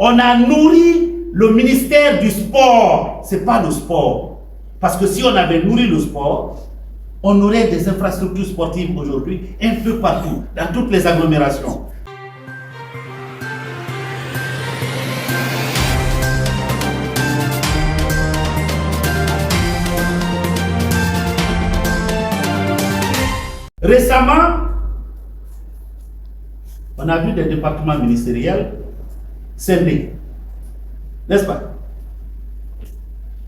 On a nourri le ministère du sport. Ce n'est pas le sport. Parce que si on avait nourri le sport, on aurait des infrastructures sportives aujourd'hui un peu partout, dans toutes les agglomérations. Récemment, on a vu des départements ministériels scindés, n'est-ce pas?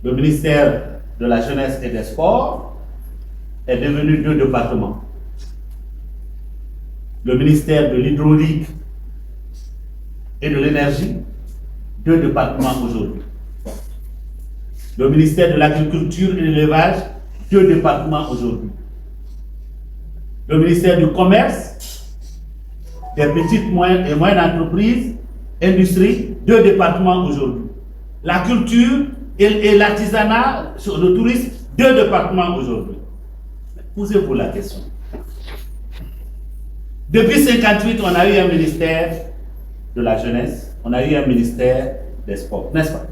Le ministère de la Jeunesse et des Sports est devenu 2 départements. Le ministère de l'Hydraulique et de l'Énergie, 2 départements aujourd'hui. Le ministère de l'Agriculture et de l'Élevage, 2 départements aujourd'hui. Le ministère du Commerce, des petites et moyennes entreprises, industrie, 2 départements aujourd'hui. La culture et l'artisanat, le tourisme, 2 départements aujourd'hui. Posez-vous la question. Depuis 1958, on a eu un ministère de la jeunesse, on a eu un ministère des sports, n'est-ce pas?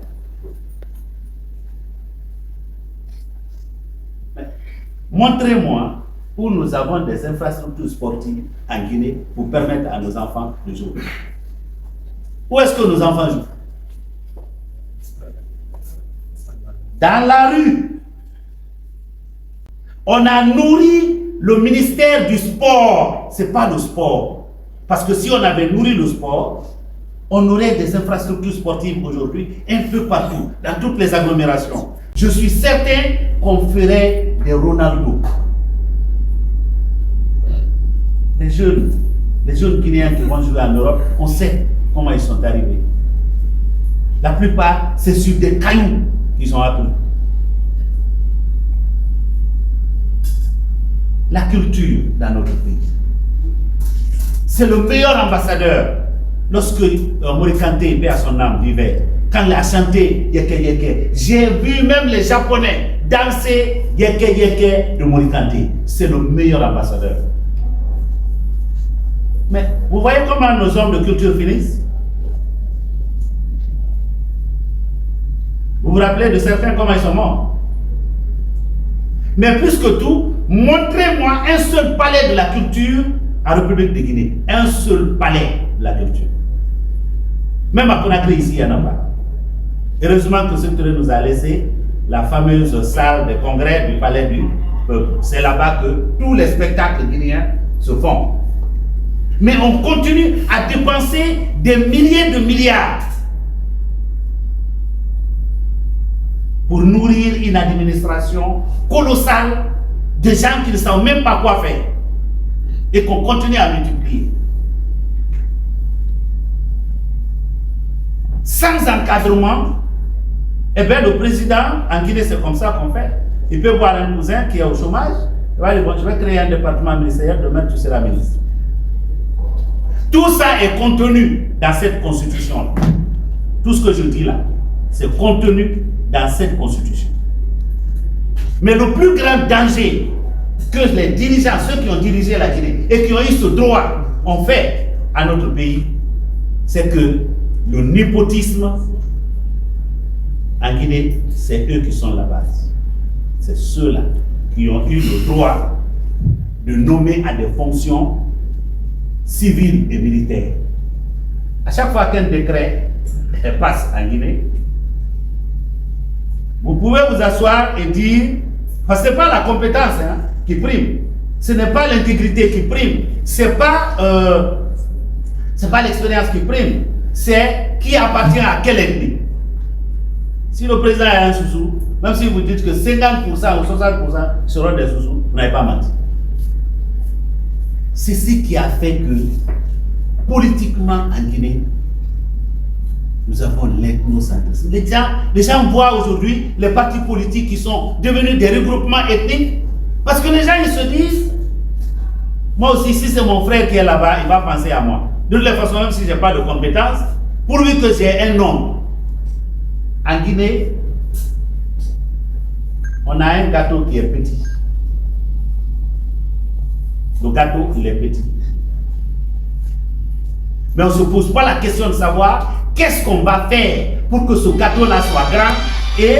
Montrez-moi où nous avons des infrastructures sportives en Guinée pour permettre à nos enfants de jouer. Où est-ce que nos enfants jouent? Dans la rue. On a nourri le ministère du sport. Ce n'est pas le sport. Parce que si on avait nourri le sport, on aurait des infrastructures sportives aujourd'hui un peu partout, dans toutes les agglomérations. Je suis certain qu'on ferait des Ronaldo. Les jeunes Guinéens qui vont jouer en Europe, on sait comment ils sont arrivés. La plupart, c'est sur des cailloux qu'ils ont appris. La culture dans notre pays. C'est le meilleur ambassadeur. Lorsque Mori Kanté, paix à son âme, vivait, quand il a chanté Yeke Yeke, j'ai vu même les Japonais danser Yeke Yeke de Mori Kanté. C'est le meilleur ambassadeur. Mais vous voyez comment nos hommes de culture finissent? Vous vous rappelez de certains, comment ils sont morts? Mais plus que tout, montrez-moi un seul palais de la culture en République de Guinée. Un seul palais de la culture. Même à Conakry, ici, il y en a pas. Heureusement que ce Touré nous a laissé la fameuse salle de congrès du palais du peuple. C'est là-bas que tous les spectacles guinéens se font. Mais on continue à dépenser des milliers de milliards pour nourrir une administration colossale de gens qui ne savent même pas quoi faire et qu'on continue à multiplier. Sans encadrement, eh bien le président, en Guinée c'est comme ça qu'on fait. Il peut voir un cousin qui est au chômage, il va dire bon, je vais créer un département ministériel, demain tu seras ministre. Tout ça est contenu dans cette constitution. Tout ce que je dis là, c'est contenu dans cette constitution. Mais le plus grand danger que les dirigeants, ceux qui ont dirigé la Guinée et qui ont eu ce droit, ont fait à notre pays, c'est que le népotisme en Guinée, c'est eux qui sont la base. C'est ceux-là qui ont eu le droit de nommer à des fonctions civiles et militaires. À chaque fois qu'un décret passe en Guinée, vous pouvez vous asseoir et dire, parce que ce n'est pas la compétence qui prime, ce n'est pas l'intégrité qui prime, ce n'est pas l'expérience qui prime, c'est qui appartient à quelle ethnie. Si le président a un Soussou, même si vous dites que 50% ou 60% seront des Soussous, vous n'avez pas menti. C'est ce qui a fait que, politiquement en Guinée, nous avons l'ethnocentrisme. Les gens voient aujourd'hui les partis politiques qui sont devenus des regroupements ethniques, parce que les gens ils se disent, moi aussi si c'est mon frère qui est là-bas, il va penser à moi. De toute façon, même si je n'ai pas de compétences, pourvu que j'ai un nom. En Guinée, on a un gâteau qui est petit. Le gâteau, il est petit. Mais on ne se pose pas la question de savoir qu'est-ce qu'on va faire pour que ce gâteau-là soit grand et